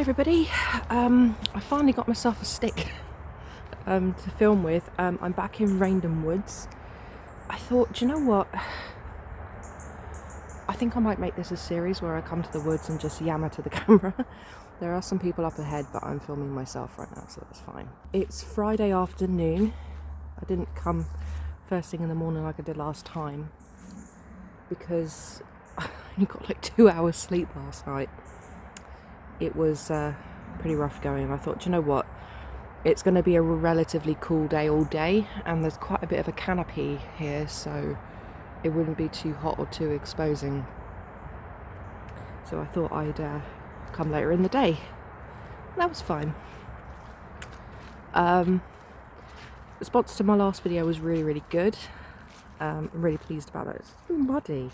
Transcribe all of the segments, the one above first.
everybody, I finally got myself a stick to film with. I'm back in Reinden Woods. I thought, do you know what? I think I might make this a series where I come to the woods and just yammer to the camera. There are some people up ahead, but I'm filming myself right now, so that's fine. It's Friday afternoon. I didn't come first thing in the morning like I did last time because I only got like 2 hours sleep last night. It was pretty rough going. I thought, do you know what? It's going to be a relatively cool day all day, and there's quite a bit of a canopy here, so it wouldn't be too hot or too exposing. So I thought I'd come later in the day. That was fine. The response to my last video was really, really good. I'm really pleased about it. It's so muddy.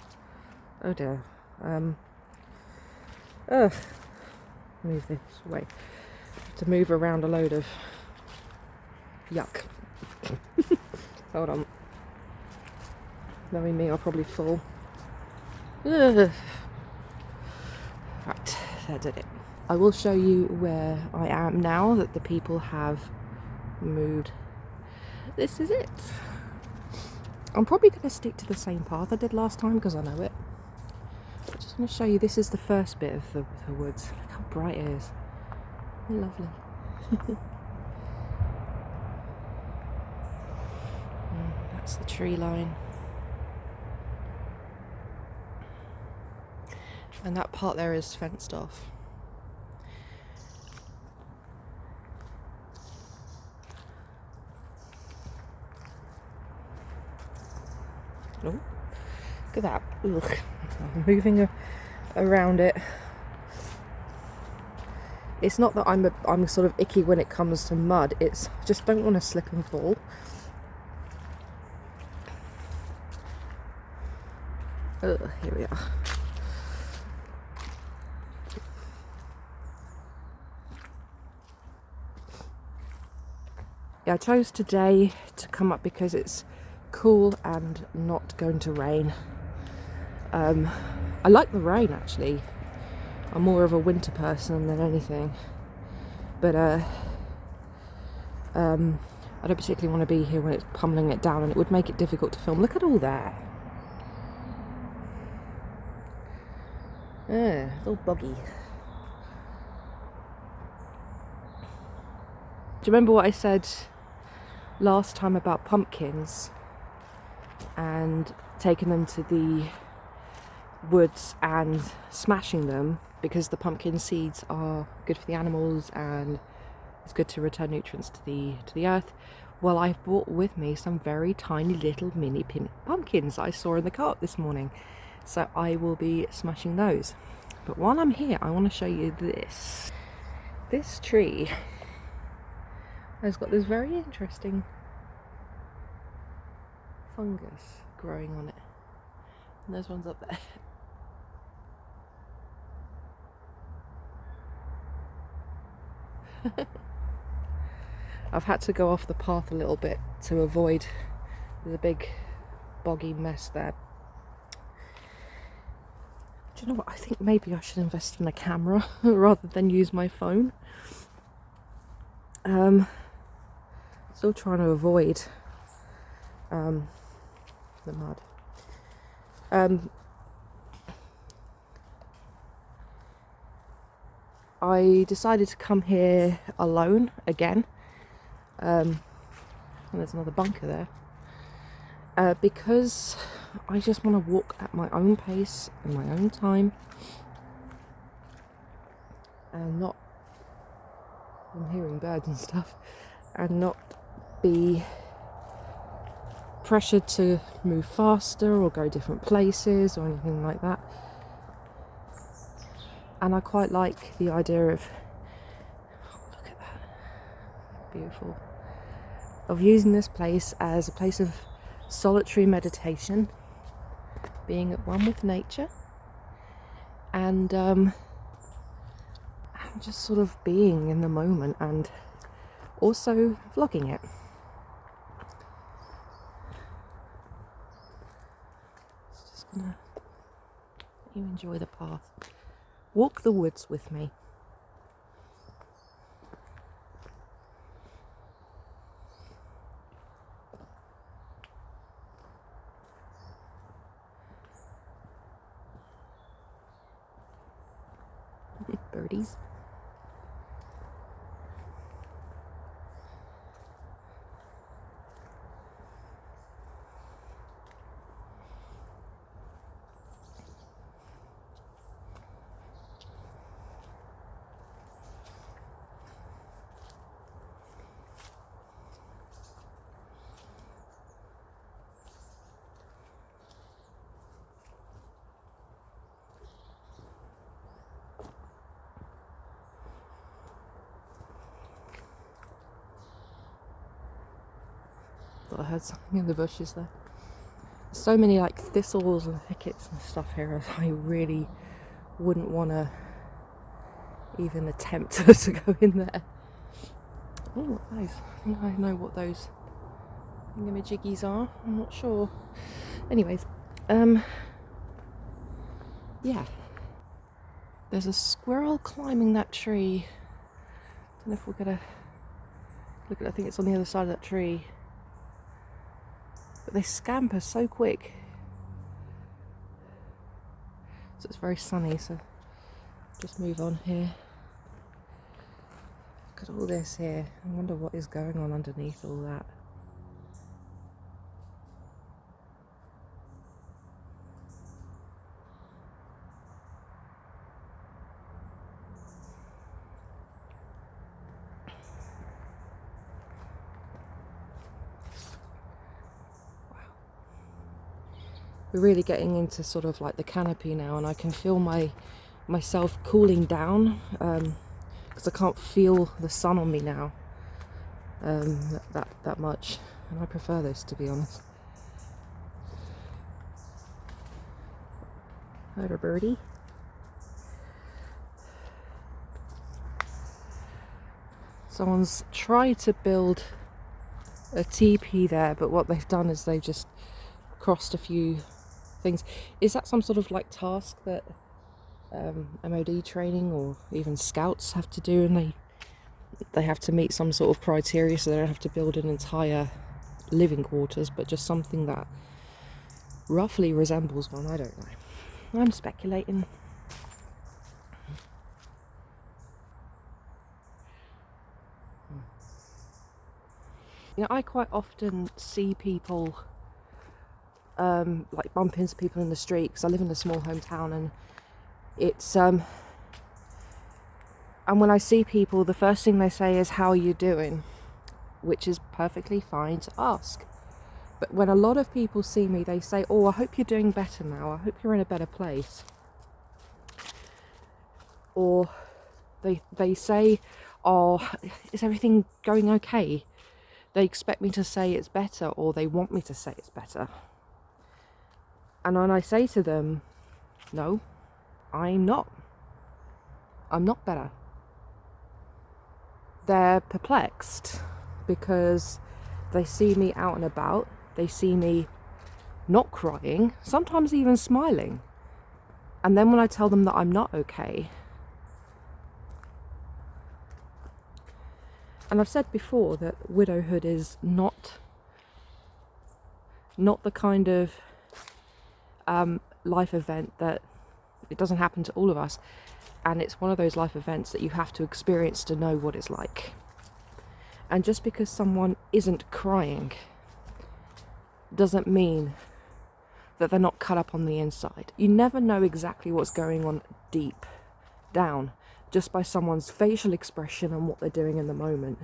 Oh dear. Move this way. To move around a load of yuck. Hold on. Knowing me, I'll probably fall. Ugh. Right, that did it. I will show you where I am now that the people have moved. This is it. I'm probably going to stick to the same path I did last time because I know it. I just want to show you, this is the first bit of the woods. Look how bright it is. Lovely. That's the tree line. And that part there is fenced off. Oh, look at that. Ugh. I'm moving around it. It's not that I'm sort of icky when it comes to mud. It's I just don't want to slip and fall. Ugh, here we are. Yeah, I chose today to come up because it's cool and not going to rain. I like the rain actually. I'm more of a winter person than anything. But I don't particularly want to be here when it's pummeling it down, and it would make it difficult to film. Look at all that. It's all boggy. Do you remember what I said last time about pumpkins and taking them to the woods and smashing them because the pumpkin seeds are good for the animals and it's good to return nutrients to the earth? Well, I've brought with me some very tiny little mini pumpkins I saw in the cart this morning, so I will be smashing those. But while I'm here, I want to show you this tree has got this very interesting fungus growing on it, and there's one's up there. I've had to go off the path a little bit to avoid the big boggy mess there. Do you know what? I think maybe I should invest in a camera rather than use my phone. Still trying to avoid the mud. I decided to come here alone again. And there's another bunker there. Because I just want to walk at my own pace in my own time. And not... I'm hearing birds and stuff. And not be pressured to move faster or go different places or anything like that. And I quite like the idea of, oh, look at that, beautiful, of using this place as a place of solitary meditation, being at one with nature, and just sort of being in the moment and also vlogging it. Just gonna let you enjoy the path. Walk the woods with me. birdies. Thought I heard something in the bushes there. So many like thistles and thickets and stuff here. I really wouldn't want to even attempt to go in there. Oh, what are those? I think I know what those thingamajiggies are. I'm not sure. Anyways, yeah. There's a squirrel climbing that tree. Don't know if we're gonna look at it. I think it's on the other side of that tree. But they scamper so quick. So it's very sunny, so just move on here. Look at all this here. I wonder what is going on underneath all that. We're really getting into sort of like the canopy now, and I can feel myself cooling down because I can't feel the sun on me now that much, and I prefer this, to be honest. Hello, birdie. Someone's tried to build a teepee there, but what they've done is they've just crossed a few things. Is that some sort of like task that MOD training or even scouts have to do, and they have to meet some sort of criteria, so they don't have to build an entire living quarters, but just something that roughly resembles one? I don't know. I'm speculating. You know, I quite often see people like bump into people in the street, because I live in a small hometown, and it's and when I see people, the first thing they say is, "How are you doing?" which is perfectly fine to ask. But when a lot of people see me, they say, "Oh, I hope you're doing better now. I hope you're in a better place." Or they say, "Oh, is everything going okay?" They expect me to say it's better, or they want me to say it's better. And when I say to them, "No, I'm not better," they're perplexed, because they see me out and about, they see me not crying, sometimes even smiling. And then when I tell them that I'm not okay, and I've said before that widowhood is not the kind of life event that, it doesn't happen to all of us, and it's one of those life events that you have to experience to know what it's like. And just because someone isn't crying doesn't mean that they're not cut up on the inside. You never know exactly what's going on deep down just by someone's facial expression and what they're doing in the moment.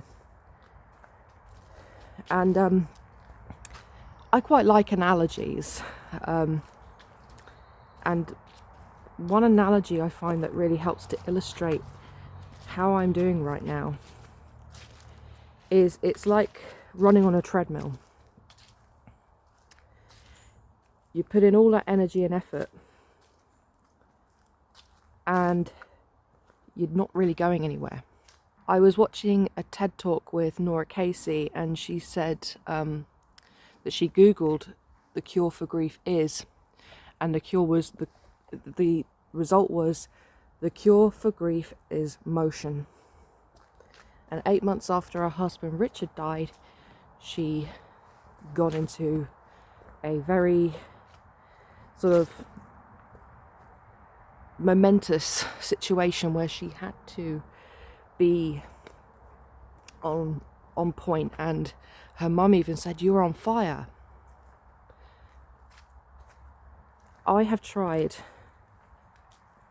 And I quite like analogies. And one analogy I find that really helps to illustrate how I'm doing right now is, it's like running on a treadmill. You put in all that energy and effort, and you're not really going anywhere. I was watching a TED talk with Nora Casey, and she said that she Googled "the cure for grief is," and the cure was the result was, "the cure for grief is motion." And 8 months after her husband Richard died, she got into a very sort of momentous situation where she had to be on point, and her mum even said, "You're on fire." I have tried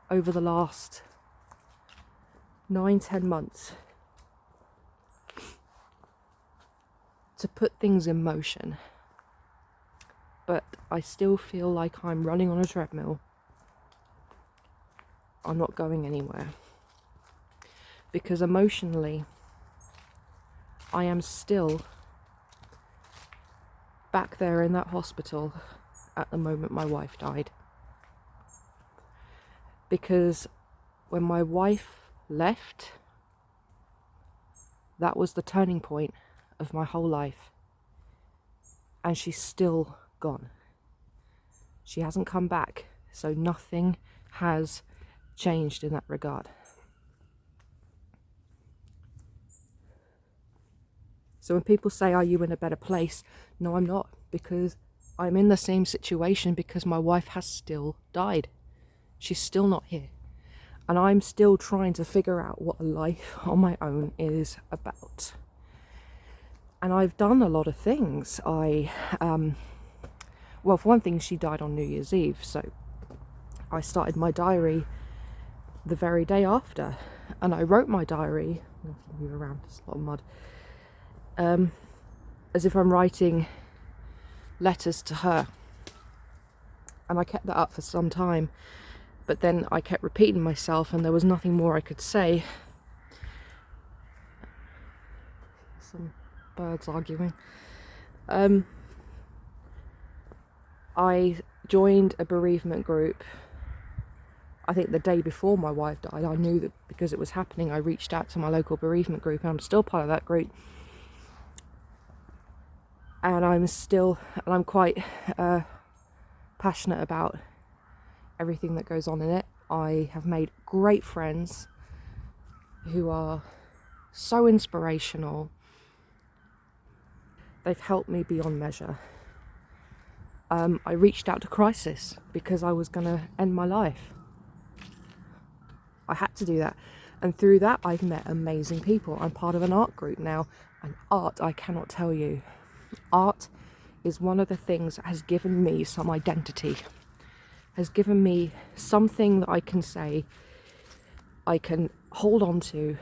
over the last 9-10 months to put things in motion, but I still feel like I'm running on a treadmill. I'm not going anywhere, because emotionally I am still back there in that hospital at the moment my wife died. Because when my wife left, that was the turning point of my whole life, and she's still gone. She hasn't come back, so nothing has changed in that regard. So when people say, "Are you in a better place?" No, I'm not, because I'm in the same situation, because my wife has still died. She's still not here. And I'm still trying to figure out what a life on my own is about. And I've done a lot of things. Well, for one thing, she died on New Year's Eve, so I started my diary the very day after. And I wrote my diary, I can move around, there's a lot of mud, as if I'm writing letters to her. And I kept that up for some time, but then I kept repeating myself, and there was nothing more I could say. Some birds arguing. I joined a bereavement group, I think the day before my wife died. I knew that because it was happening, I reached out to my local bereavement group, and I'm still part of that group. And I'm quite passionate about everything that goes on in it. I have made great friends who are so inspirational. They've helped me beyond measure. I reached out to Crisis because I was going to end my life. I had to do that. And through that, I've met amazing people. I'm part of an art group now. And art, I cannot tell you. Art is one of the things that has given me some identity. Has given me something that I can say, I can hold on to,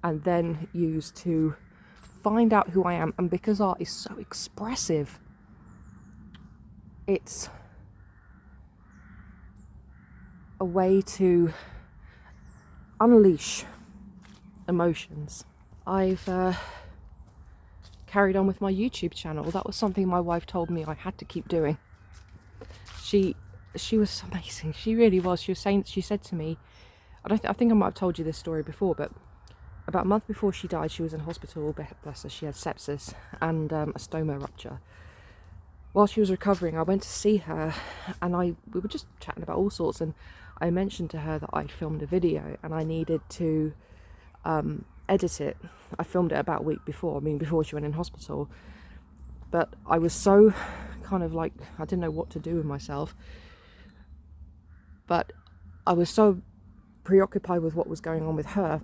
and then use to find out who I am. And because art is so expressive, it's a way to unleash emotions. I've carried on with my YouTube channel. That was something my wife told me I had to keep doing. She was amazing. She really was. She said to me, I think I might have told you this story before, but about a month before she died, she was in hospital. Bless her. She had sepsis and a stoma rupture. While she was recovering, I went to see her, and we were just chatting about all sorts, and I mentioned to her that I'd filmed a video and I needed to edit it. I filmed it about a week before, before she went in hospital. But I was so kind of like, I didn't know what to do with myself. But I was so preoccupied with what was going on with her.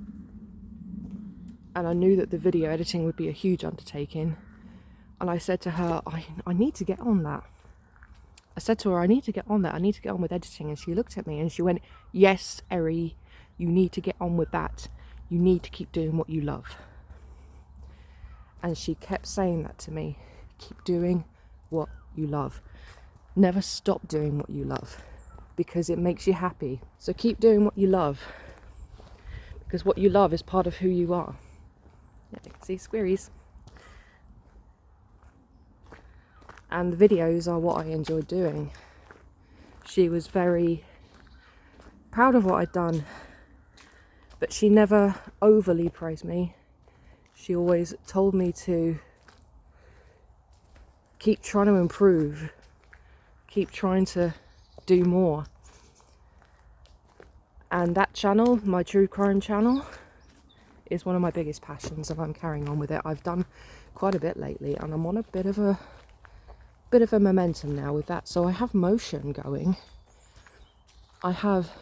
And I knew that the video editing would be a huge undertaking. And I said to her, I need to get on that. I said to her, I need to get on that. I need to get on with editing. And she looked at me and she went, "Yes, Eri, you need to get on with that. You need to keep doing what you love." And she kept saying that to me. Keep doing what you love. Never stop doing what you love, because it makes you happy. So keep doing what you love, because what you love is part of who you are. Yeah, see, squirries. And the videos are what I enjoyed doing. She was very proud of what I'd done, but she never overly praised me. She always told me to keep trying to improve, keep trying to do more. And that channel, my true crime channel, is one of my biggest passions, and I'm carrying on with it. I've done quite a bit lately, and I'm on a bit of a momentum now with that. So I have motion going, I have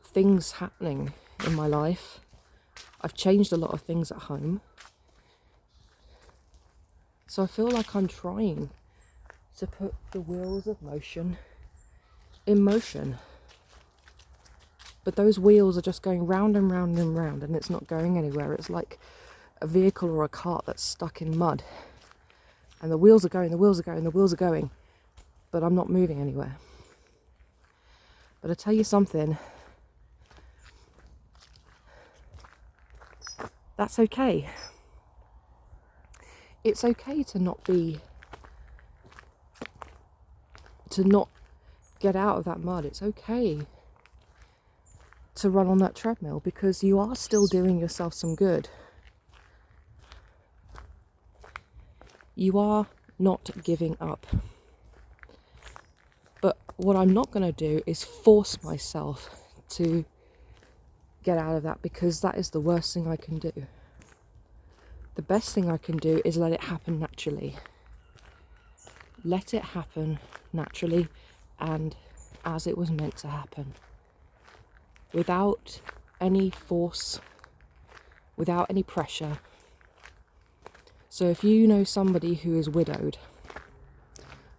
things happening in my life. I've changed a lot of things at home. So I feel like I'm trying to put the wheels of motion in motion. But those wheels are just going round and round and round, and it's not going anywhere. It's like a vehicle or a cart that's stuck in mud. And the wheels are going, the wheels are going, the wheels are going. But I'm not moving anywhere. But I tell you something, that's okay. It's okay to not get out of that mud. It's okay to run on that treadmill, because you are still doing yourself some good. You are not giving up. But what I'm not going to do is force myself to get out of that, because that is the worst thing I can do. The best thing I can do is let it happen naturally. Let it happen naturally and as it was meant to happen. Without any force, without any pressure. So if you know somebody who is widowed,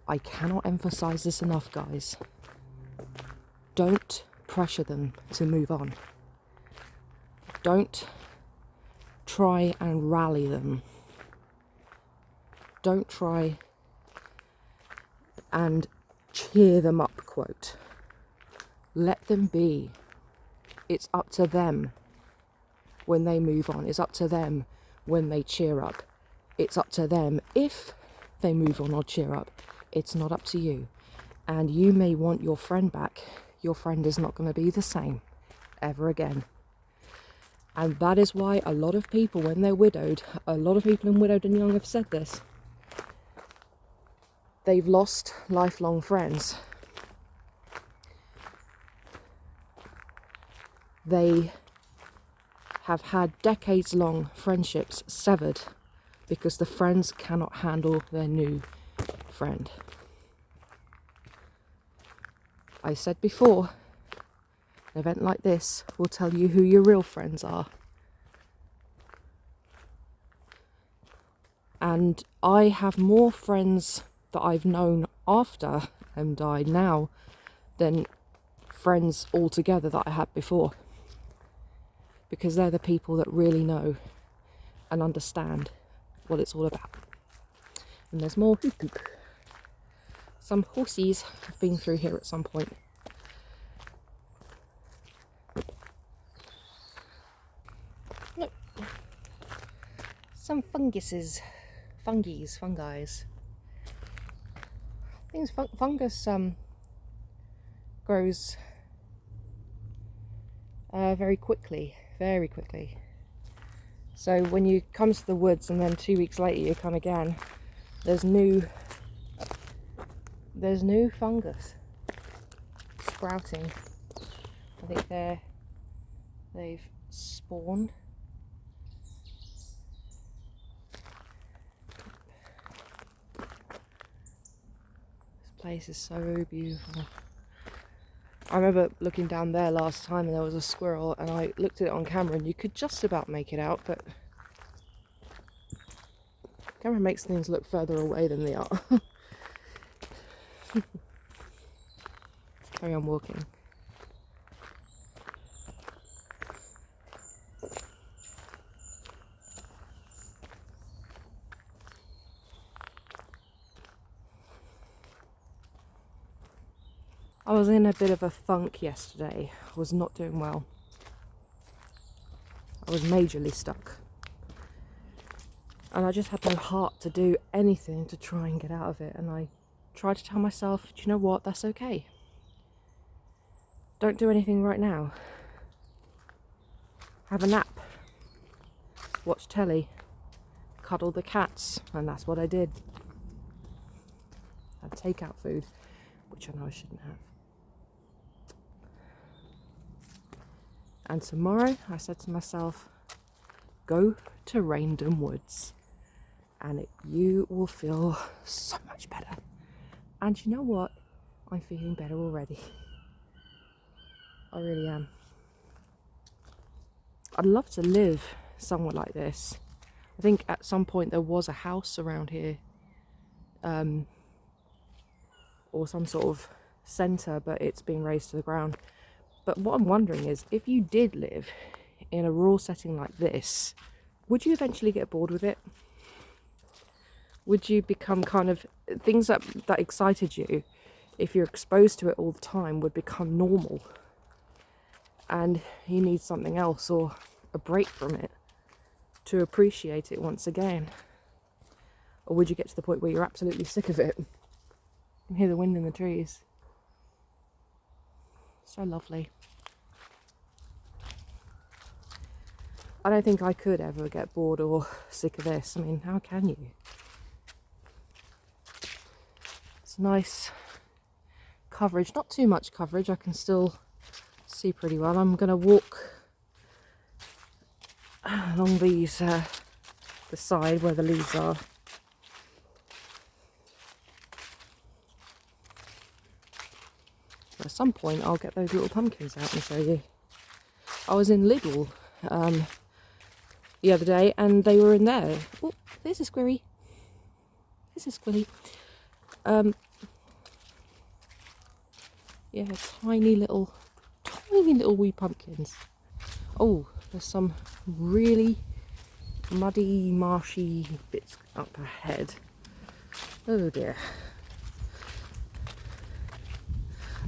I cannot emphasize this enough, guys. Don't pressure them to move on. Don't try and rally them. Don't try and cheer them up, quote. Let them be. It's up to them when they move on. It's up to them when they cheer up. It's up to them if they move on or cheer up. It's not up to you. And you may want your friend back. Your friend is not going to be the same ever again. And that is why a lot of people, when they're widowed, a lot of people in Widowed and Young have said this. They've lost lifelong friends. They have had decades-long friendships severed because the friends cannot handle their new friend. I said before, an event like this will tell you who your real friends are. And I have more friends that I've known after them died now than friends altogether that I had before. Because they're the people that really know and understand what it's all about. And there's more hoop hoop. Some horsies have been through here at some point. Look. Some fungi. Things fungus grows very quickly. So when you come to the woods and then 2 weeks later you come again, there's new fungus sprouting. I think they've spawned. This place is so beautiful. I remember looking down there last time and there was a squirrel, and I looked at it on camera and you could just about make it out, but camera makes things look further away than they are. Carry on walking. I was in a bit of a funk yesterday. I was not doing well. I was majorly stuck. And I just had no heart to do anything to try and get out of it. And I tried to tell myself, do you know what, that's okay. Don't do anything right now. Have a nap. Watch telly. Cuddle the cats. And that's what I did. Had takeout food, which I know I shouldn't have. And tomorrow, I said to myself, go to Reinden Woods and you will feel so much better. And you know what? I'm feeling better already. I really am. I'd love to live somewhere like this. I think at some point there was a house around here, or some sort of centre, but it's been razed to the ground. But what I'm wondering is, if you did live in a rural setting like this, would you eventually get bored with it? Would you become kind of, things that excited you, if you're exposed to it all the time, would become normal, and you need something else or a break from it to appreciate it once again? Or would you get to the point where you're absolutely sick of it? You can hear the wind in the trees. So lovely. I don't think I could ever get bored or sick of this. I mean, how can you? It's nice coverage, not too much coverage. I can still see pretty well. I'm going to walk along these, the side where the leaves are. At some point I'll get those little pumpkins out and show you. I was in Lidl the other day and they were in there. Oh, there's a squirry. There's a squilly. Yeah, tiny little wee pumpkins. Oh, there's some really muddy, marshy bits up ahead. Oh dear.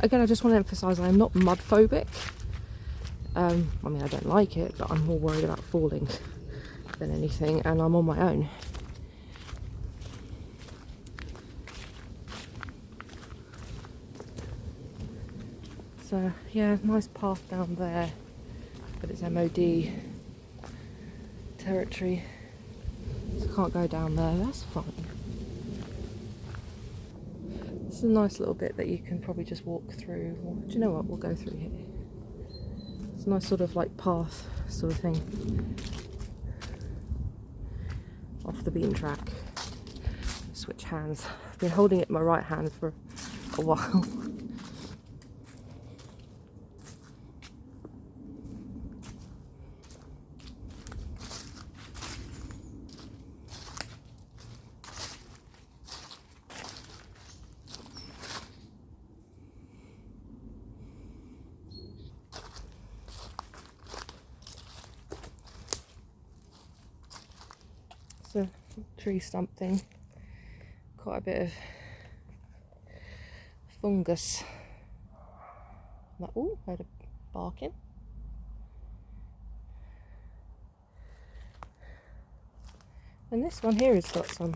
Again, I just want to emphasise I am not mud phobic. I mean, I don't like it, but I'm more worried about falling than anything, and I'm on my own. So, yeah, nice path down there, but it's MOD territory, so I can't go down there. That's fine. It's a nice little bit that you can probably just walk through. Or, do you know what? We'll go through here. It's a nice sort of like path sort of thing. Off the beaten track. Switch hands. I've been holding it in my right hand for a while. A tree stump thing, quite a bit of fungus. Oh, heard a barking. And this one here has got some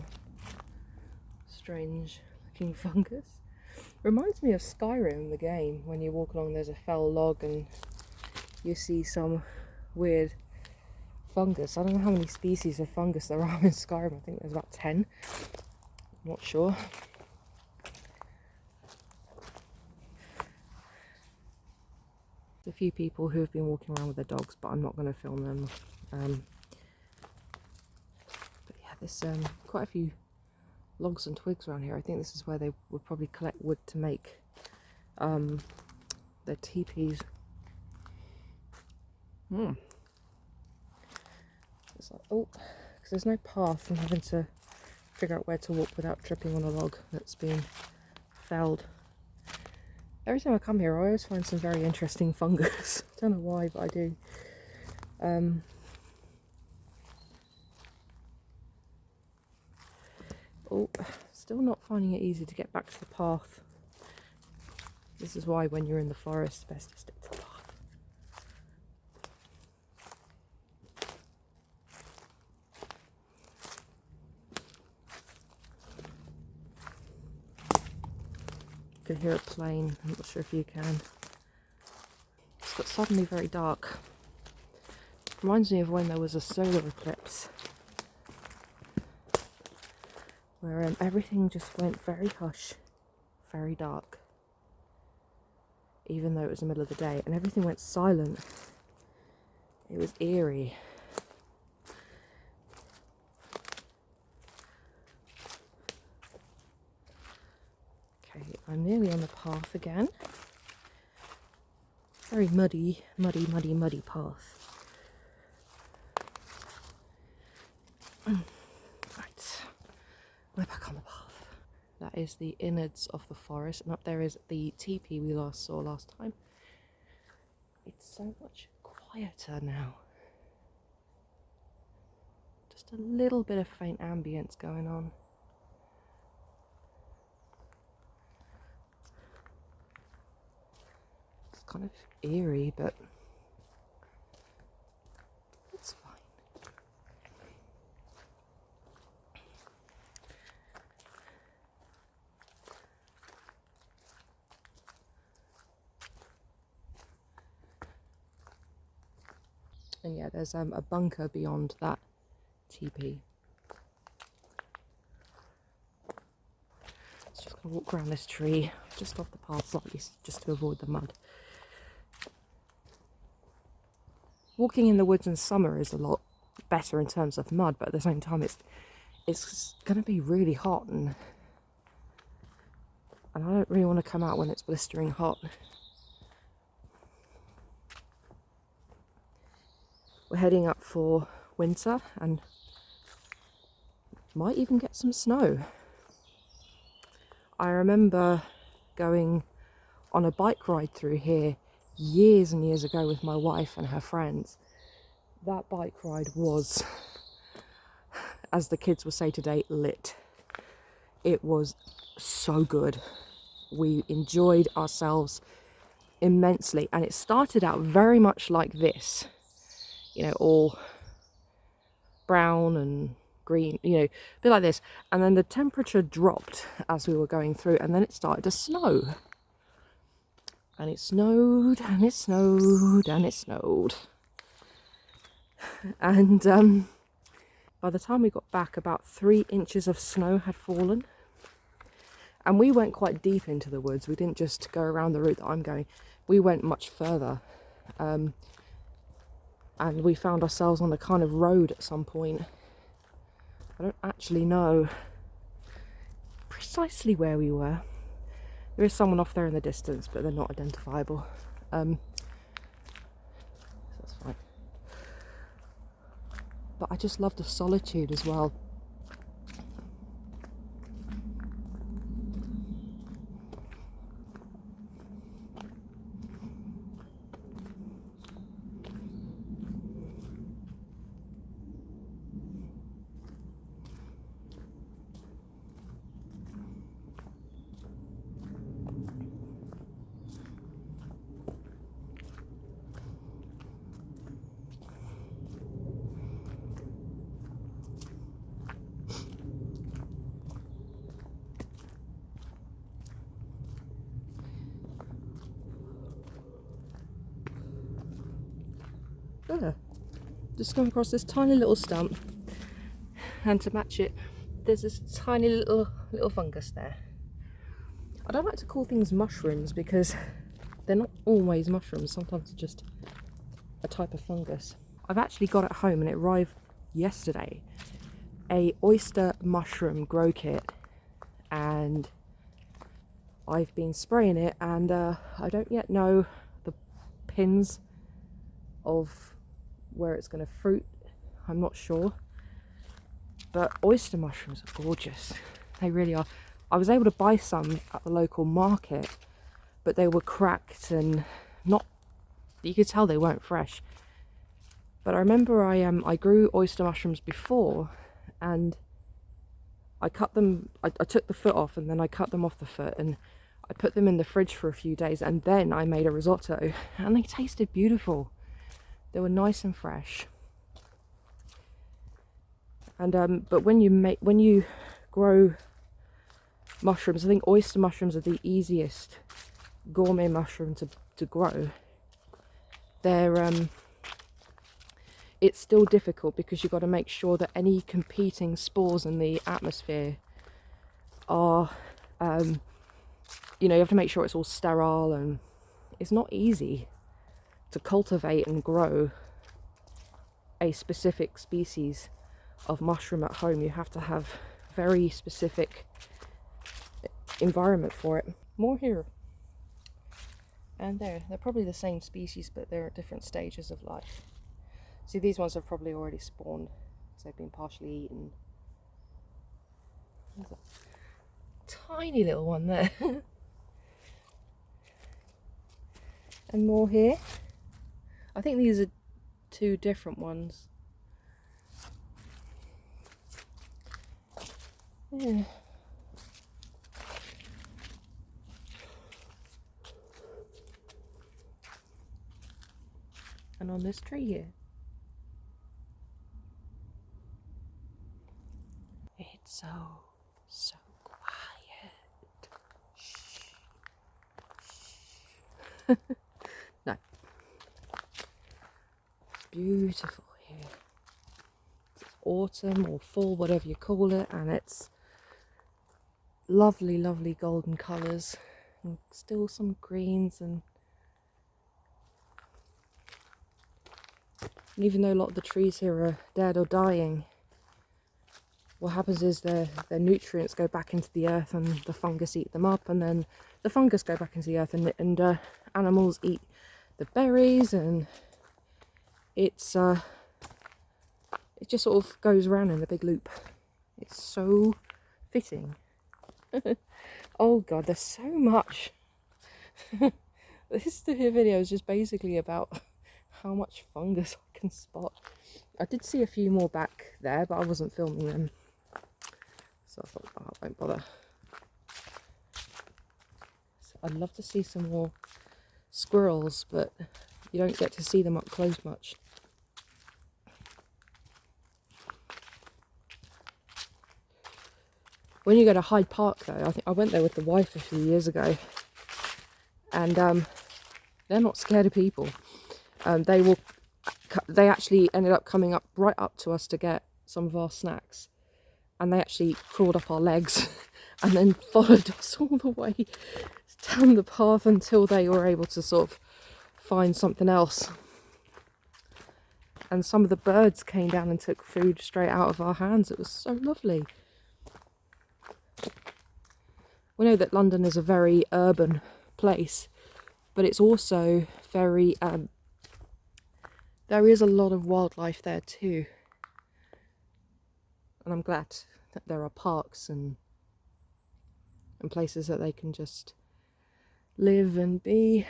strange looking fungus. Reminds me of Skyrim, the game, when you walk along there's a fell log and you see some weird fungus. I don't know how many species of fungus there are in Skyrim. I think there's about 10. I'm not sure. There's a few people who have been walking around with their dogs, but I'm not going to film them. But yeah, there's quite a few logs and twigs around here. I think this is where they would probably collect wood to make their teepees. It's like, oh, because there's no path, I'm having to figure out where to walk without tripping on a log that's been felled. Every time I come here I always find some very interesting fungus. I don't know why, but I do. Oh, still not finding it easy to get back to the path. This is why when you're in the forest it's best to stick to the path. You can hear a plane, I'm not sure if you can. It's got suddenly very dark. Reminds me of when there was a solar eclipse, where everything just went very hush, very dark, even though it was the middle of the day, and everything went silent. It was eerie. Okay, I'm nearly on the path again. Very muddy path. Right, we're back on the path. That is the innards of the forest, and up there is the teepee we last saw last time. It's so much quieter now. Just a little bit of faint ambience going on. It's kind of eerie, but it's fine. And yeah, there's a bunker beyond that teepee. Just gonna walk around this tree, just off the path slightly, just to avoid the mud. Walking in the woods in summer is a lot better in terms of mud, but at the same time it's gonna be really hot, and I don't really want to come out when it's blistering hot. We're heading up for winter and might even get some snow. I remember going on a bike ride through here years and years ago with my wife and her friends. That bike ride was, as the kids will say today, lit. It was so good. We enjoyed ourselves immensely, and it started out very much like this, you know, all brown and green, you know, a bit like this, and then the temperature dropped as we were going through, and then it started to snow, and it snowed and it snowed and it snowed, and by the time we got back, about 3 inches of snow had fallen. And we went quite deep into the woods. We didn't just go around the route that I'm going. We went much further. And we found ourselves on a kind of road at some point. I don't actually know precisely where we were. There is someone off there in the distance, but they're not identifiable. So that's fine. But I just love the solitude as well. Just come across this tiny little stump, and to match it, there's this tiny little fungus there. I don't like to call things mushrooms because they're not always mushrooms. Sometimes it's just a type of fungus. I've actually got at home, and it arrived yesterday, a oyster mushroom grow kit, and I've been spraying it, and I don't yet know the pins of where it's going to fruit. I'm not sure, but oyster mushrooms are gorgeous. They really are. I was able to buy some at the local market, but they were cracked and not, you could tell they weren't fresh. But I remember I grew oyster mushrooms before, and I cut them, I took the foot off, and then I cut them off the foot, and I put them in the fridge for a few days, and then I made a risotto, and they tasted beautiful. They were nice and fresh. And but when you grow mushrooms, I think oyster mushrooms are the easiest gourmet mushroom to grow. They're it's still difficult because you've got to make sure that any competing spores in the atmosphere are you know, you have to make sure it's all sterile, and it's not easy to cultivate and grow a specific species of mushroom at home. You have to have very specific environment for it. More here. And they're probably the same species, but they're at different stages of life. See, these ones have probably already spawned, because they've been partially eaten. There's a tiny little one there. And more here. I think these are two different ones. Yeah. And on this tree here. It's so quiet. Shh. Shh. No. It's beautiful here. It's autumn or fall, whatever you call it, and it's lovely, lovely golden colours. And still some greens, and even though a lot of the trees here are dead or dying, what happens is their nutrients go back into the earth and the fungus eat them up, and then the fungus go back into the earth, and animals eat the berries, and it just sort of goes around in a big loop. It's so fitting. Oh god, there's so much. This video is just basically about how much fungus I can spot. I did see a few more back there, but I wasn't filming them, so I thought, oh, I won't bother. So I'd love to see some more squirrels, but you don't get to see them up close much. When you go to Hyde Park though, I think I went there with the wife a few years ago, and they're not scared of people. They actually ended up coming up right up to us to get some of our snacks, and they actually crawled up our legs and then followed us all the way down the path until they were able to sort of find something else. And some of the birds came down and took food straight out of our hands. It was so lovely. We know that London is a very urban place, but it's also very there is a lot of wildlife there too, and I'm glad that there are parks and places that they can just live and be.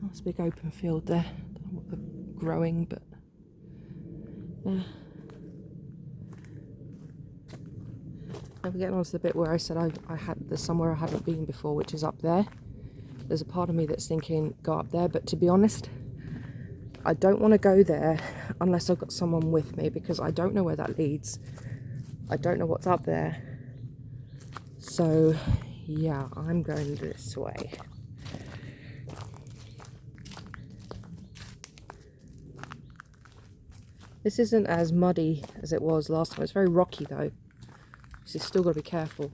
That's a big open field there. I don't know what they're growing, but yeah. Now we're getting on to the bit where I said there's somewhere I haven't been before, which is up there. There's a part of me that's thinking go up there, but to be honest, I don't want to go there unless I've got someone with me, because I don't know where that leads. I don't know what's up there. So yeah, I'm going this way. This isn't as muddy as it was last time. It's very rocky though, so you've still got to be careful.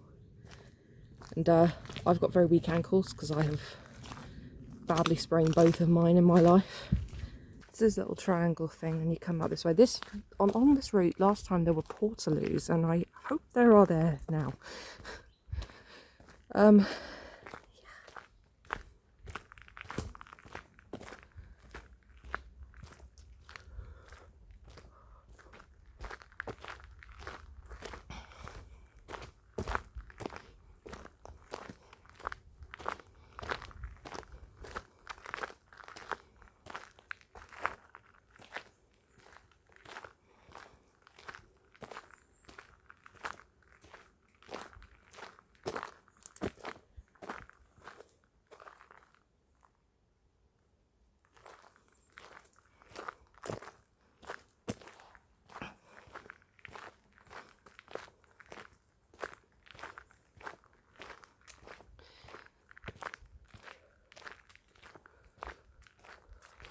And I've got very weak ankles because I have badly sprained both of mine in my life. It's this little triangle thing, and you come out this way. On this route last time there were portaloos, and I hope there are there now.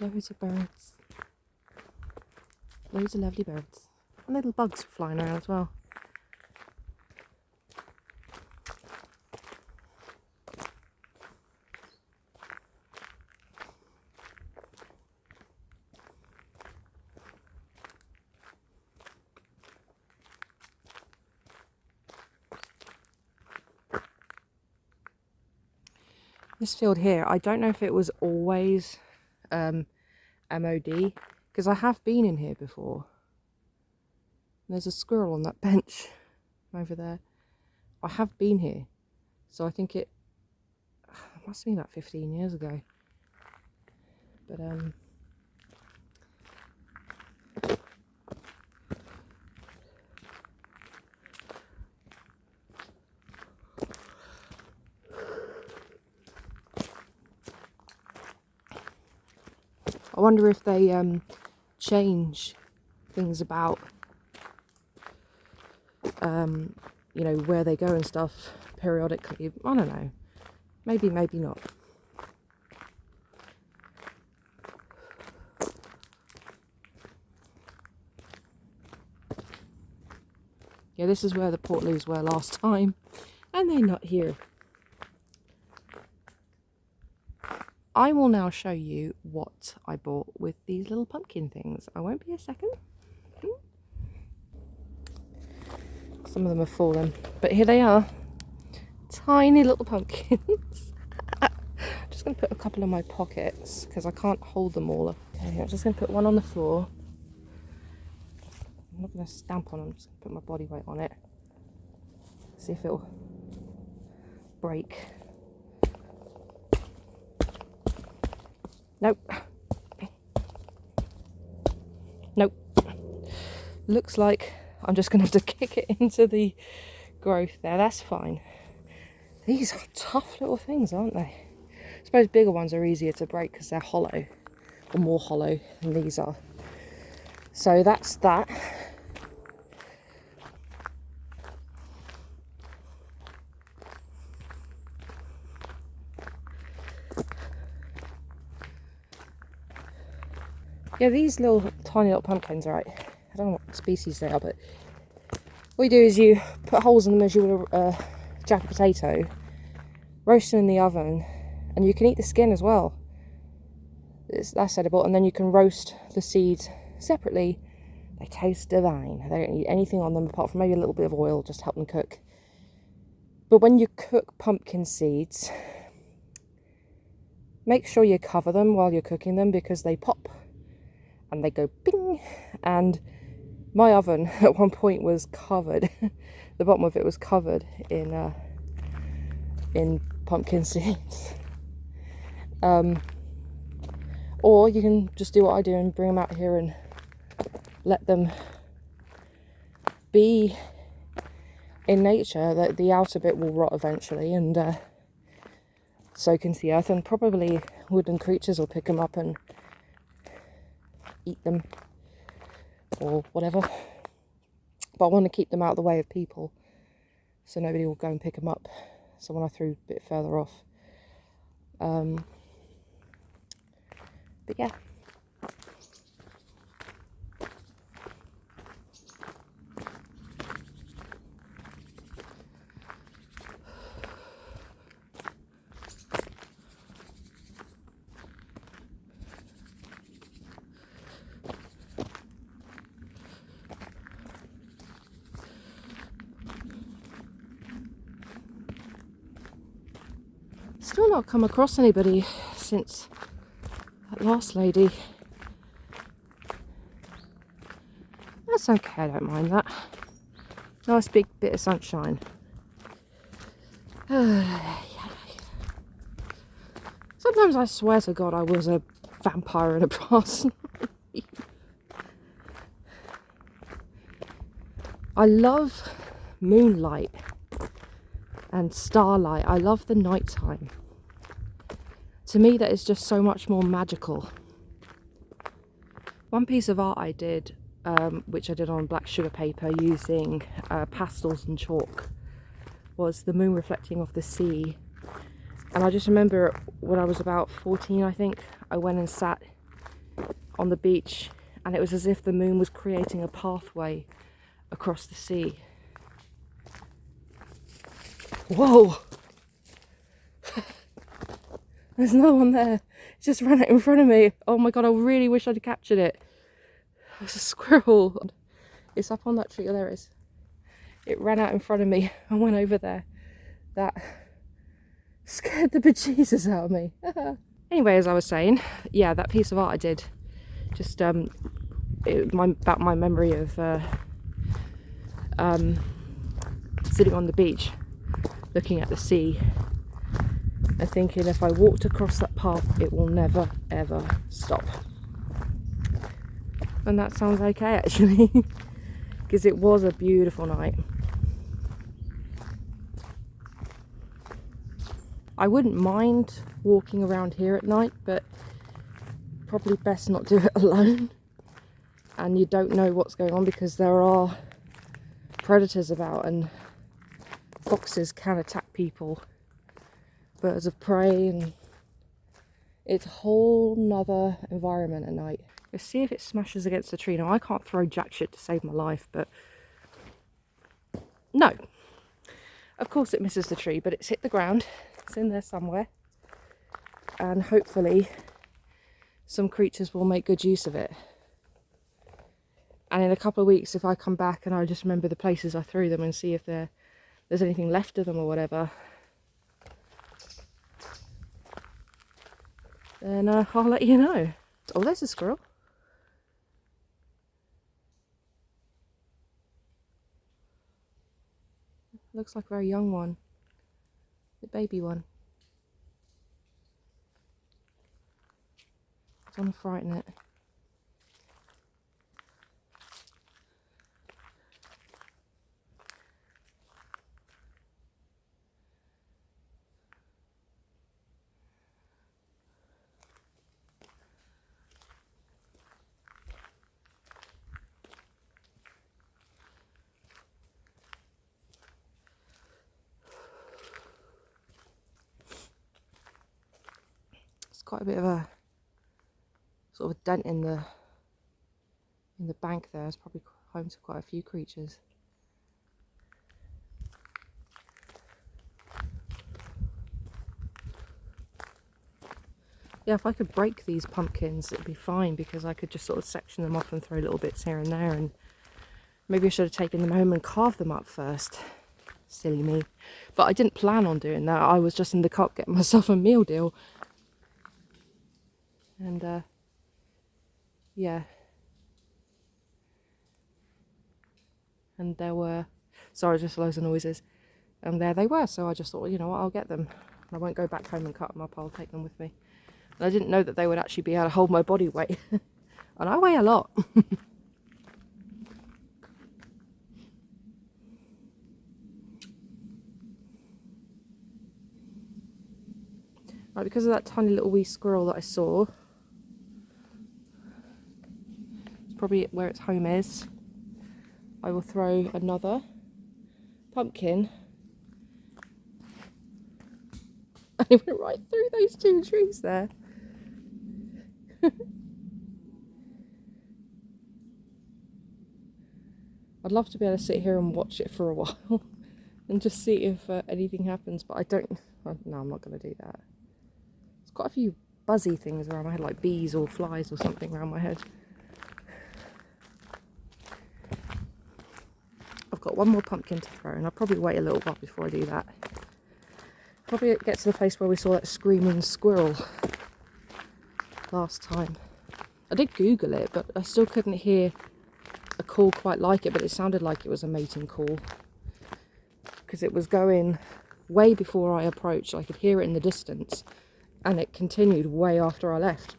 Loads of birds. Loads of lovely birds. And little bugs are flying around as well. This field here, I don't know if it was always MOD, because I have been in here before. There's a squirrel on that bench over there. I have been here, so I think it must have been about 15 years ago. But I wonder if they change things about you know, where they go and stuff periodically. I don't know. Maybe, maybe not. Yeah, this is where the port leaves were last time, and they're not here. I will now show you what I bought with these little pumpkin things. I won't be a second. Some of them have fallen, but here they are. Tiny little pumpkins. I'm just going to put a couple in my pockets because I can't hold them all. Okay, I'm just going to put one on the floor. I'm not going to stamp on them, I'm just going to put my body weight on it. See if it'll break. Nope. Nope. Looks like I'm just going to have to kick it into the growth there. That's fine. These are tough little things, aren't they? I suppose bigger ones are easier to break because they're hollow, or more hollow than these are. So that's that. Yeah, these little tiny little pumpkins, right? I don't know what species they are, but what you do is you put holes in them as you would a jacket potato, roast them in the oven, and you can eat the skin as well. That's edible, and then you can roast the seeds separately. They taste divine. They don't need anything on them apart from maybe a little bit of oil just to help them cook. But when you cook pumpkin seeds, make sure you cover them while you're cooking them because they pop and they go bing. And my oven at one point was covered, the bottom of it was covered in pumpkin seeds. Or you can just do what I do and bring them out here and let them be in nature. That the outer bit will rot eventually and soak into the earth, and probably woodland creatures will pick them up and eat them or whatever. But I want to keep them out of the way of people so nobody will go and pick them up. So when I threw a bit further off. But yeah. Still not come across anybody since that last lady. That's okay, I don't mind that. Nice big bit of sunshine. Sometimes I swear to God I was a vampire in a brass. I love moonlight and starlight. I love the nighttime. To me, that is just so much more magical. One piece of art I did, which I did on black sugar paper using pastels and chalk, was the moon reflecting off the sea. And I just remember when I was about 14, I think, I went and sat on the beach, and it was as if the moon was creating a pathway across the sea. Whoa! There's another one there. It just ran out in front of me. Oh my God, I really wish I'd captured it. There's a squirrel. It's up on that tree. Oh, there it is. It ran out in front of me. I went over there. That Scared the bejesus out of me. Anyway, as I was saying, yeah, that piece of art I did, just about my memory of sitting on the beach, looking at the sea, and thinking if I walked across that path, it will never ever stop. And that sounds okay actually, because it was a beautiful night. I wouldn't mind walking around here at night, but probably best not do it alone. And you don't know what's going on because there are predators about, and foxes can attack people, birds of prey, and it's a whole nother environment at night. Let's see if it smashes against the tree. Now, I can't throw jack shit to save my life, but no. Of course it misses the tree, but it's hit the ground. It's in there somewhere. And hopefully some creatures will make good use of it. And in a couple of weeks, if I come back and I just remember the places I threw them and see if there's anything left of them or whatever, then I'll let you know. Oh, there's a squirrel. Looks like a very young one. The baby one. Don't frighten it. Quite a bit of a sort of a dent in the bank there. It's probably home to quite a few creatures. Yeah, if I could break these pumpkins, it'd be fine, because I could just sort of section them off and throw little bits here and there, and maybe I should have taken them home and carved them up first. Silly me. But I didn't plan on doing that. I was just in the cop getting myself a meal deal. And yeah, and there were, sorry, just loads of noises, and there they were. So I just thought, well, you know what, I'll get them. I won't go back home and cut them up. I'll take them with me. And I didn't know that they would actually be able to hold my body weight. And I weigh a lot. Right, because of that tiny little wee squirrel that I saw, probably where its home is, I will throw another pumpkin. And it went right through those two trees there. I'd love to be able to sit here and watch it for a while and just see if anything happens, but I don't. No, I'm not going to do that. There's quite a few buzzy things around my head, like bees or flies or something around my head. I've got one more pumpkin to throw, and I'll probably wait a little while before I do that. Probably get to the place where we saw that screaming squirrel last time. I did Google it, but I still couldn't hear a call quite like it, but it sounded like it was a mating call, because it was going way before I approached. I could hear it in the distance, and it continued way after I left.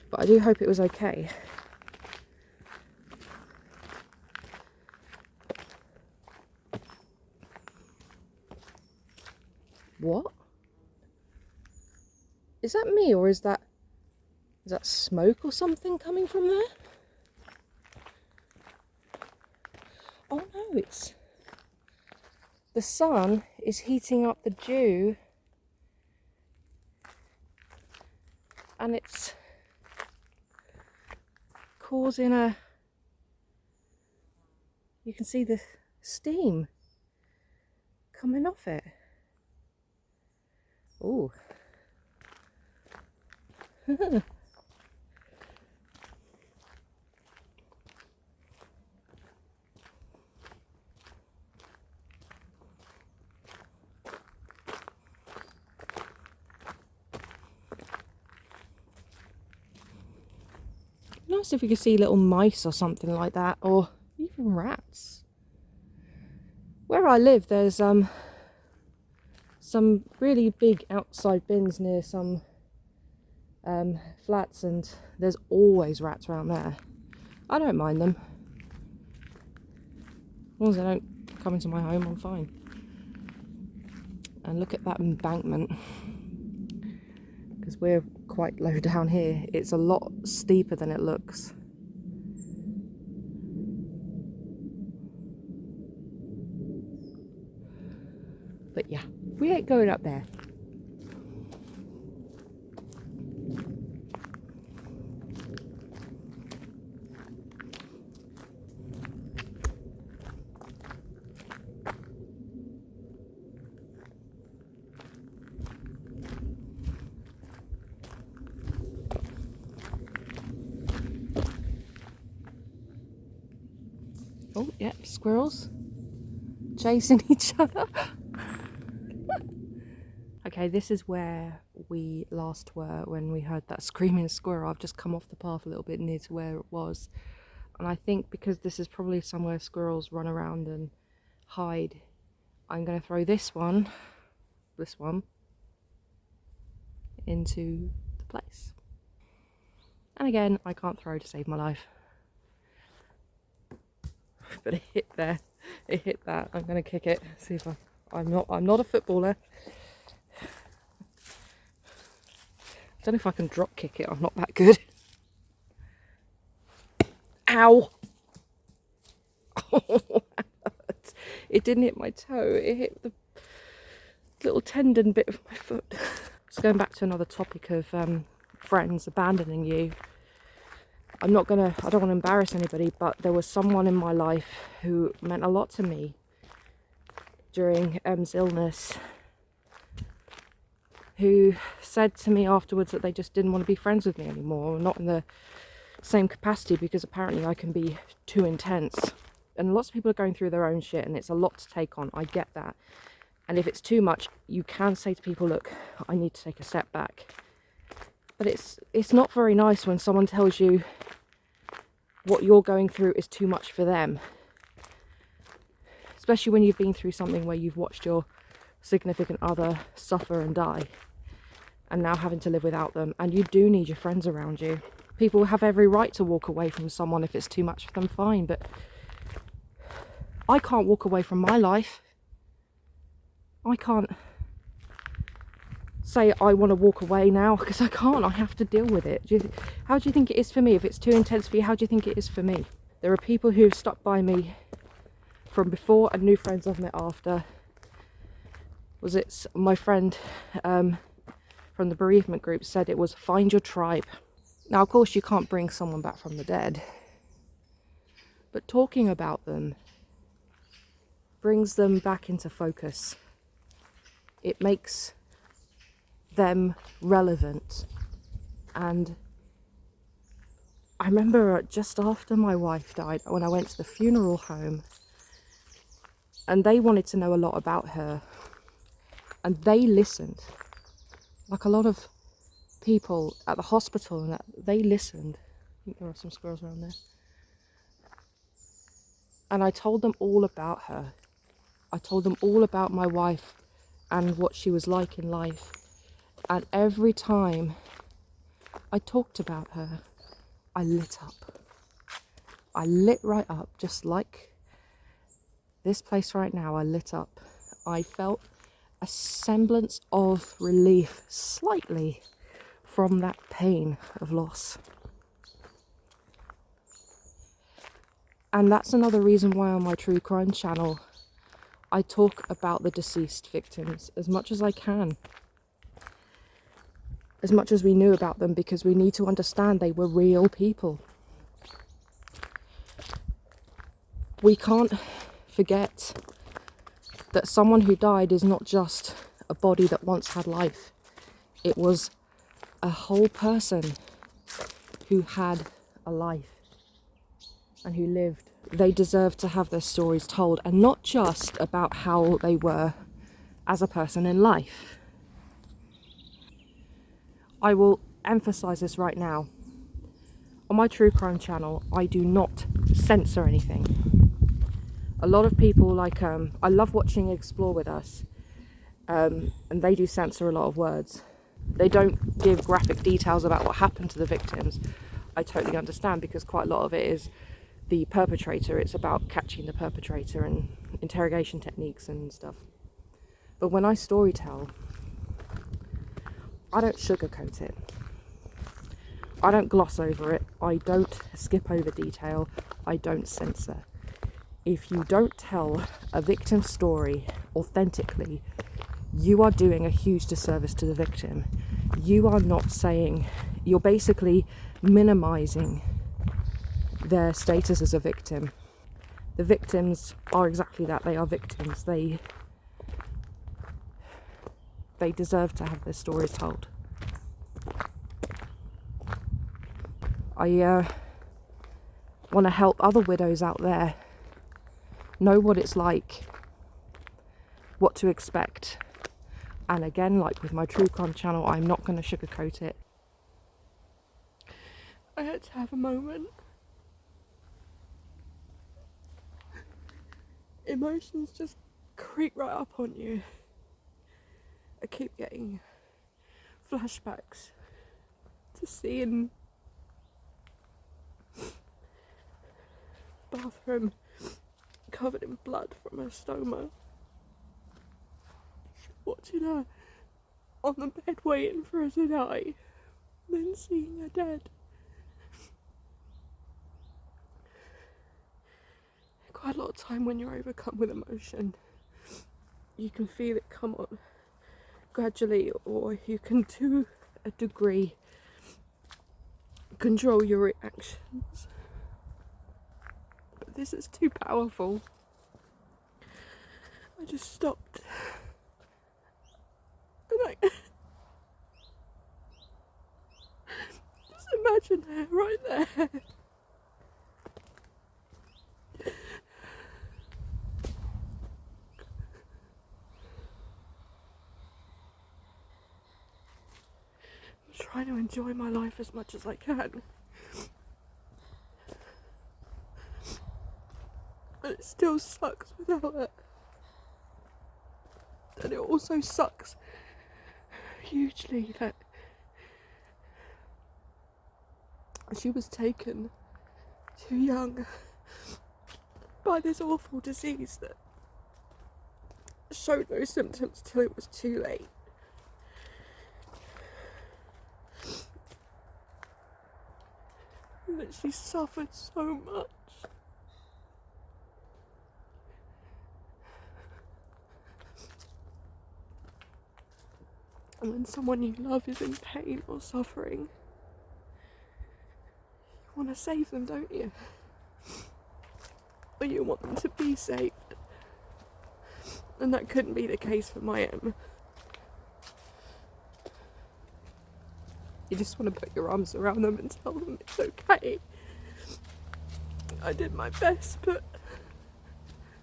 But I do hope it was okay. What? Is that me, or is that smoke or something coming from there? Oh no, it's the sun is heating up the dew, and it's causing you can see the steam coming off it. Oh. nice if we could see little mice or something like that, or even rats. Where I live, there's some really big outside bins near some flats, and there's always rats around there. I don't mind them. As long as they don't come into my home, I'm fine. And look at that embankment. Because we're quite low down here, it's a lot steeper than it looks. But yeah, we ain't going up there. Oh, yep, yeah, squirrels chasing each other. Okay, this is where we last were when we heard that screaming squirrel. I've just come off the path a little bit near to where it was. And I think because this is probably somewhere squirrels run around and hide, I'm going to throw this one, into the place. And again, I can't throw to save my life. But it hit there. It hit that. I'm going to kick it. See if I'm not a footballer. I don't know if I can drop kick it. I'm not that good. Ow! Oh, that hurt. It didn't hit my toe. It hit the little tendon bit of my foot. Just going back to another topic of friends abandoning you. I don't want to embarrass anybody, but there was someone in my life who meant a lot to me during Em's illness, who said to me afterwards that they just didn't want to be friends with me anymore, not in the same capacity, because apparently I can be too intense. And lots of people are going through their own shit, and it's a lot to take on. I get that. And if it's too much, you can say to people, look, I need to take a step back. But it's not very nice when someone tells you what you're going through is too much for them. Especially when you've been through something where you've watched your significant other suffer and die, and now having to live without them. And you do need your friends around you. People have every right to walk away from someone if it's too much for them, fine. But I can't walk away from my life. I can't say I want to walk away now, because I can't. I have to deal with it. How do you think it is for me? If it's too intense for you, how do you think it is for me? There are people who have stuck by me from before, and new friends I've met after. Was it my friend from the bereavement group said it was find your tribe. Now, of course, you can't bring someone back from the dead, but talking about them brings them back into focus. It makes them relevant. And I remember just after my wife died, when I went to the funeral home, and they wanted to know a lot about her, and they listened. Like a lot of people at the hospital, and they listened. I think there are some squirrels around there. And I told them all about her. I told them all about my wife and what she was like in life. And every time I talked about her, I lit up. I lit right up, just like this place right now. I lit up. I felt a semblance of relief, slightly, from that pain of loss. And that's another reason why on my true crime channel I talk about the deceased victims as much as I can, as much as we knew about them, because we need to understand they were real people. We can't forget that someone who died is not just a body that once had life. It was a whole person who had a life and who lived. They deserve to have their stories told, and not just about how they were as a person in life. I will emphasize this right now. On my true crime channel, I do not censor anything. A lot of people like, I love watching Explore With Us, and they do censor a lot of words. They don't give graphic details about what happened to the victims. I totally understand, because quite a lot of it is the perpetrator. It's about catching the perpetrator and interrogation techniques and stuff. But when I storytell, I don't sugarcoat it. I don't gloss over it. I don't skip over detail. I don't censor. If you don't tell a victim's story authentically, you are doing a huge disservice to the victim. You are not saying, you're basically minimizing their status as a victim. The victims are exactly that. They are victims. They deserve to have their stories told. I want to help other widows out there know what it's like, what to expect. And again, like with my true crime channel, I'm not going to sugarcoat it. I had to have a moment. Emotions just creep right up on you. I keep getting flashbacks to seeing bathroom covered in blood from her stoma, watching her on the bed waiting for her to die, then seeing her dead. Quite a lot of time when you're overcome with emotion, you can feel it come on gradually, or you can, to a degree, control your reactions. But this is too powerful. I just stopped. And I just imagine her right there. I'm trying to enjoy my life as much as I can. But it still sucks without her. And it also sucks hugely that she was taken too young by this awful disease that showed no symptoms till it was too late. And that she suffered so much. And when someone you love is in pain or suffering, you want to save them, don't you? Or you want them to be saved. And that couldn't be the case for my Em. You just want to put your arms around them and tell them it's okay. I did my best, but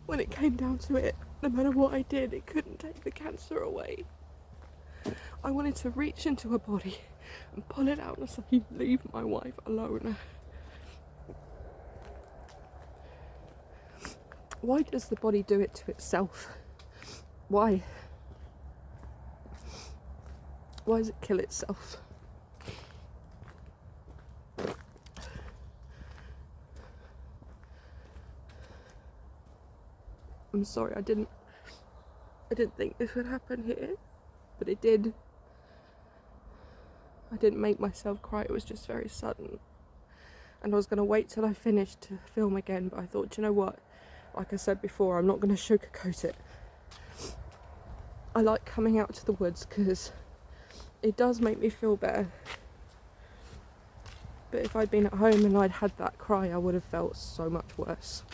when it came down to it, no matter what I did, it couldn't take the cancer away. I wanted to reach into her body and pull it out and say, leave my wife alone. Why does the body do it to itself? Why? Why does it kill itself? I'm sorry, I didn't think this would happen here, but it did. I didn't make myself cry, it was just very sudden. And I was going to wait till I finished to film again, but I thought, you know what? Like I said before, I'm not going to sugarcoat it. I like coming out to the woods because it does make me feel better. But if I'd been at home and I'd had that cry, I would have felt so much worse.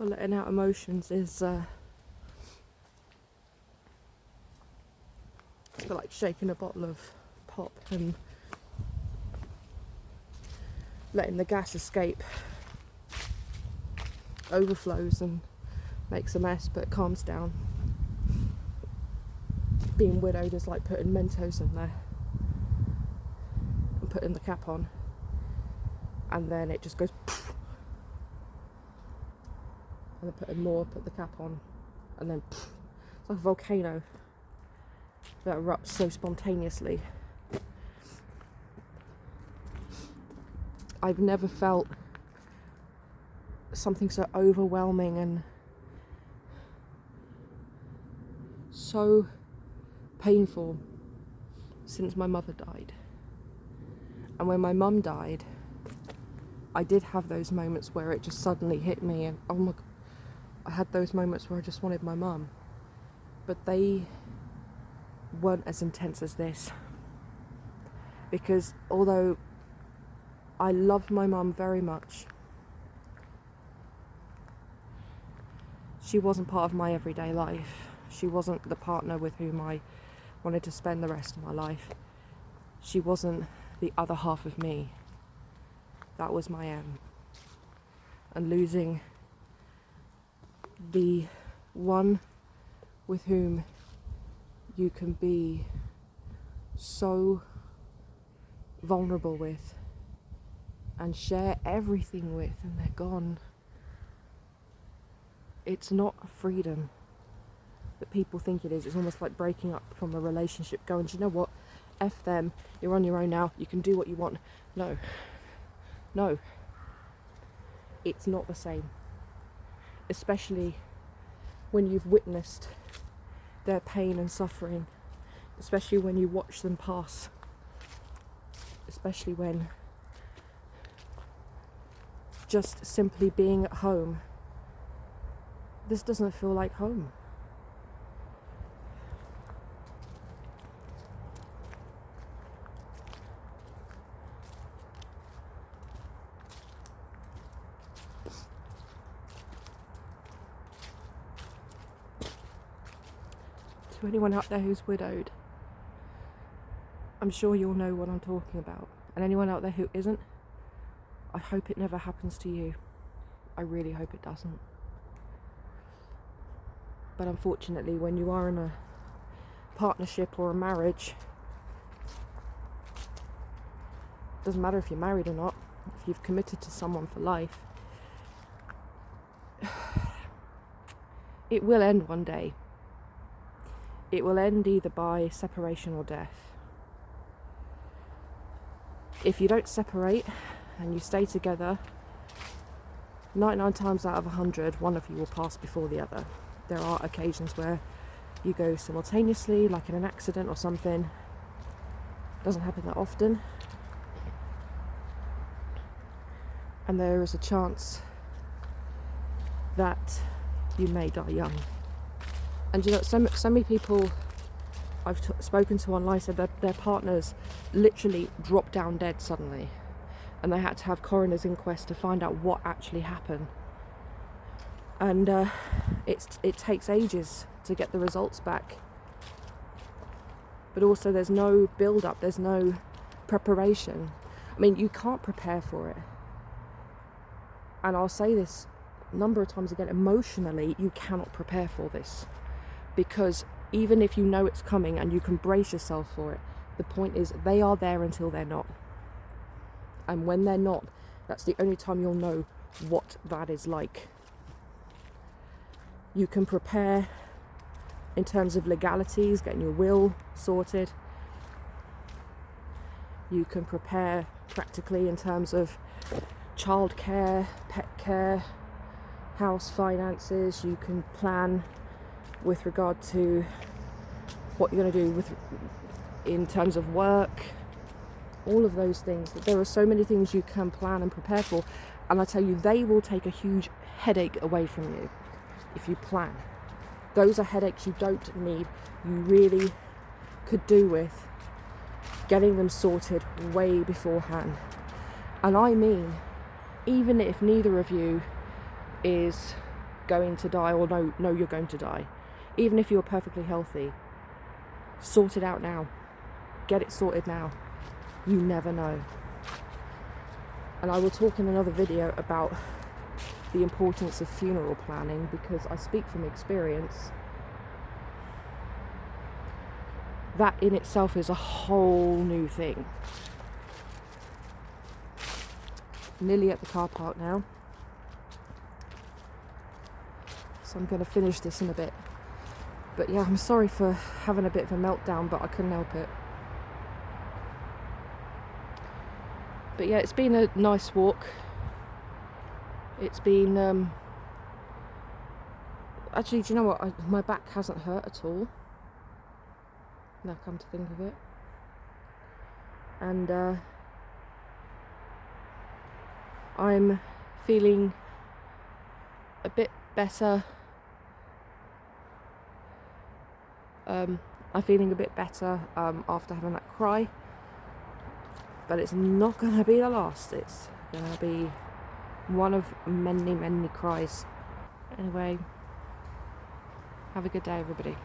Letting out emotions is I feel like shaking a bottle of pop and letting the gas escape, overflows and makes a mess, but it calms down. Being widowed is like putting Mentos in there and putting the cap on, and then it just goes poof, and then putting more, put the cap on, and then poof. It's like a volcano that erupts so spontaneously. I've never felt something so overwhelming and so painful since my mother died. And when my mum died, I did have those moments where it just suddenly hit me, and oh my God, I had those moments where I just wanted my mum, but they weren't as intense as this, because although I loved my mum very much, she wasn't part of my everyday life. She wasn't the partner with whom I wanted to spend the rest of my life. She wasn't the other half of me. That was my M. And losing the one with whom you can be so vulnerable with and share everything with, and they're gone. It's not freedom that people think it is. It's almost like breaking up from a relationship, going, do you know what, F them, you're on your own now, you can do what you want. No, it's not the same, especially when you've witnessed their pain and suffering, especially when you watch them pass, especially when just simply being at home, this doesn't feel like home. To anyone out there who's widowed, I'm sure you'll know what I'm talking about. And anyone out there who isn't, I hope it never happens to you. I really hope it doesn't. But unfortunately, when you are in a partnership or a marriage, doesn't matter if you're married or not, if you've committed to someone for life, it will end one day. It will end either by separation or death. If you don't separate and you stay together, 99 times out of 100, one of you will pass before the other. There are occasions where you go simultaneously, like in an accident or something. It doesn't happen that often. And there is a chance that you may die young. And you know, so many people I've spoken to online said that their partners literally dropped down dead suddenly, and they had to have coroner's inquest to find out what actually happened. And it takes ages to get the results back. But also there's no build-up, there's no preparation. I mean, you can't prepare for it. And I'll say this a number of times again, emotionally, you cannot prepare for this. Because even if you know it's coming and you can brace yourself for it, the point is they are there until they're not. And when they're not, that's the only time you'll know what that is like. You can prepare in terms of legalities, getting your will sorted. You can prepare practically in terms of childcare, pet care, house finances. You can plan with regard to what you're going to do in terms of work, all of those things. There are so many things you can plan and prepare for, and I tell you, they will take a huge headache away from you if you plan. Those are headaches you don't need. You really could do with getting them sorted way beforehand. And I mean, even if neither of you is going to die, or no you're going to die, even if you're perfectly healthy, sort it out now. get it sorted now. You never know. And I will talk in another video about the importance of funeral planning, because I speak from experience. That in itself is a whole new thing. Nearly at the car park now, so I'm going to finish this in a bit. But yeah, I'm sorry for having a bit of a meltdown, but I couldn't help it. But yeah, it's been a nice walk. It's been actually, do you know what, my back hasn't hurt at all, now come to think of it. And I'm feeling a bit better. I'm feeling a bit better after having that cry. But it's not going to be the last. It's going to be one of many, many cries. Anyway, have a good day, everybody.